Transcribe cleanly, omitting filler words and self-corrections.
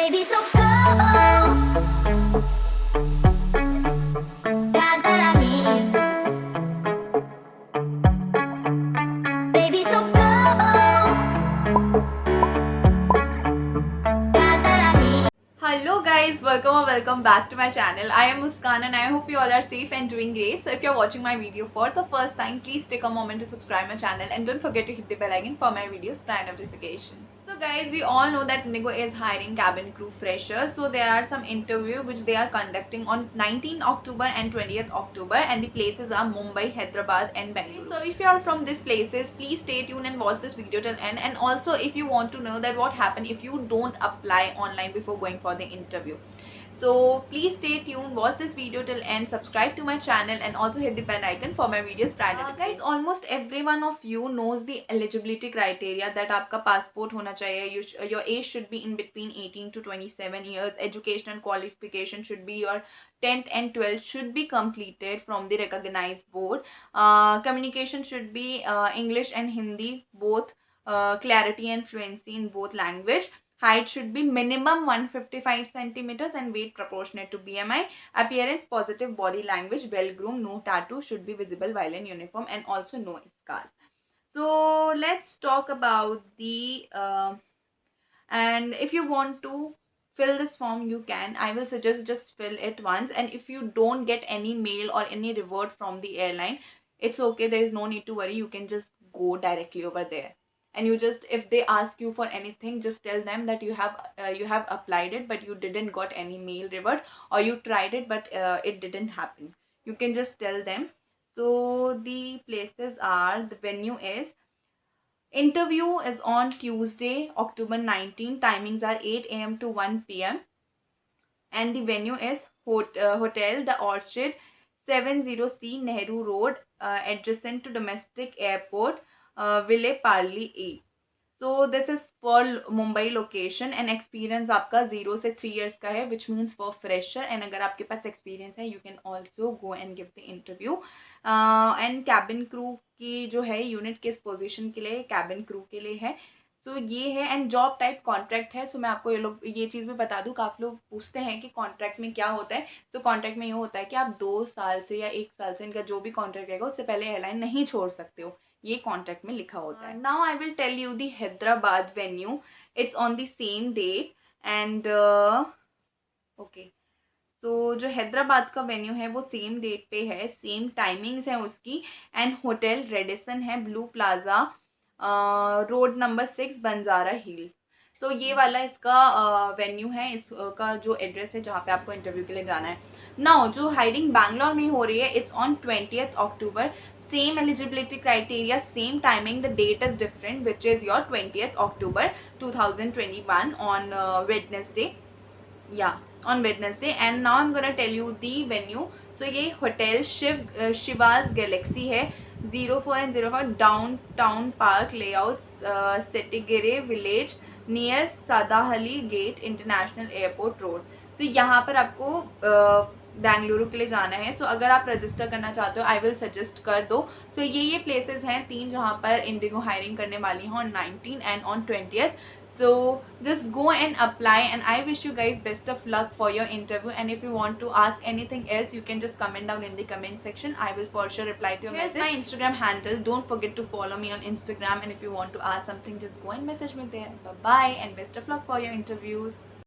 Baby, so go. Got that I need. Baby, so go. Got that I need. Hello guys, welcome or welcome back to my channel. I am Muskan and I hope you all are safe and doing great. So if you're watching my video for the first time, please take a moment to subscribe my channel and don't forget to hit the bell icon for my videos prior notification. So guys, we all know that Indigo is hiring cabin crew freshers. So there are some interview which they are conducting on 19th October and 20th October, and the places are Mumbai, Hyderabad and Bangalore. So if you are from these places, please stay tuned and watch this video till end. And also if you want to know that what happen if you don't apply online before going for the interview, so please stay tuned, watch this video till end, subscribe to my channel and also hit the bell icon for my videos prior notification. Guys, almost every one of you knows the eligibility criteria that आपका passport होना चाहिए, your age should be in between 18 to 27 years, educational qualification should be your 10th and 12th should be completed from the recognized board, communication should be English and Hindi both, clarity and fluency in both language. Height should be minimum 155 centimeters and weight proportionate to BMI. Appearance positive, body language well groomed, no tattoo should be visible while in uniform, and also no scars. So let's talk about the and if you want to fill this form you can. I will suggest just fill it once, and if you don't get any mail or any reward from the airline, it's okay, there is no need to worry, you can just go directly over there and you just, if they ask you for anything, just tell them that you have applied it but you didn't got any mail reward, or you tried it but it didn't happen. You can just tell them. So the places are, the venue is, interview is on Tuesday, October 19. Timings are 8 a.m. to 1 p.m. and the venue is Hotel The Orchid, 70C Nehru Road, adjacent to domestic airport, Ville Parley A. So this is for Mumbai location, and experience आपका 0 से 3 years का है, which means for fresher, and अगर आपके पास experience है you can also go and give the interview. And cabin crew की जो है unit किस position के लिए, cabin crew के लिए है. तो ये है, एंड जॉब टाइप कॉन्ट्रैक्ट है. सो मैं आपको ये चीज़ भी बता दूँ, काफ़ी लोग पूछते हैं कि कॉन्ट्रैक्ट में क्या होता है. तो कॉन्ट्रैक्ट में ये होता है कि आप 2 साल से या 1 साल से, इनका जो भी कॉन्ट्रैक्ट रहेगा उससे पहले एयरलाइन नहीं छोड़ सकते हो, ये कॉन्ट्रैक्ट में लिखा होता है. Now I will tell you the Hyderabad venue. It's on the same date and okay. तो जो हैदराबाद का वेन्यू है वो सेम डेट पे है, सेम टाइमिंग्स है उसकी, एंड होटल रेडिसन है, blue plaza, road number 6, Banjara hill. तो ये वाला इसका वेन्यू है, इसका जो एड्रेस है जहाँ पे आपको इंटरव्यू के लिए जाना है. नाउ जो हायरिंग बैंगलोर में हो रही है, it's on 20th October. Same eligibility criteria, same timing, the date is different, which is your 20th October 2021 on Wednesday. Yeah, on Wednesday. And now I'm gonna tell you the venue. So ये hotel Shivas Galaxy है, 04 and 05 downtown park layout, Settigere village, near Sadahalli gate, international airport road. तो यहाँ पर आपको बेंगलुरु के लिए जाना है. सो अगर आप रजिस्टर करना चाहते हो, आई विल सजेस्ट कर दो. सो ये प्लेसेस हैं 3 जहाँ पर इंडिगो हायरिंग करने वाली है, on 19 and on 20th. So just go and apply, and I wish you guys best of luck for your interview. And if you want to ask anything else, you can just comment down in the comment section. I will for sure reply to your message. Here's my Instagram handle. Don't forget to follow me on Instagram, and if you want to ask something, just go and message me there. Bye bye and best of luck for your interviews.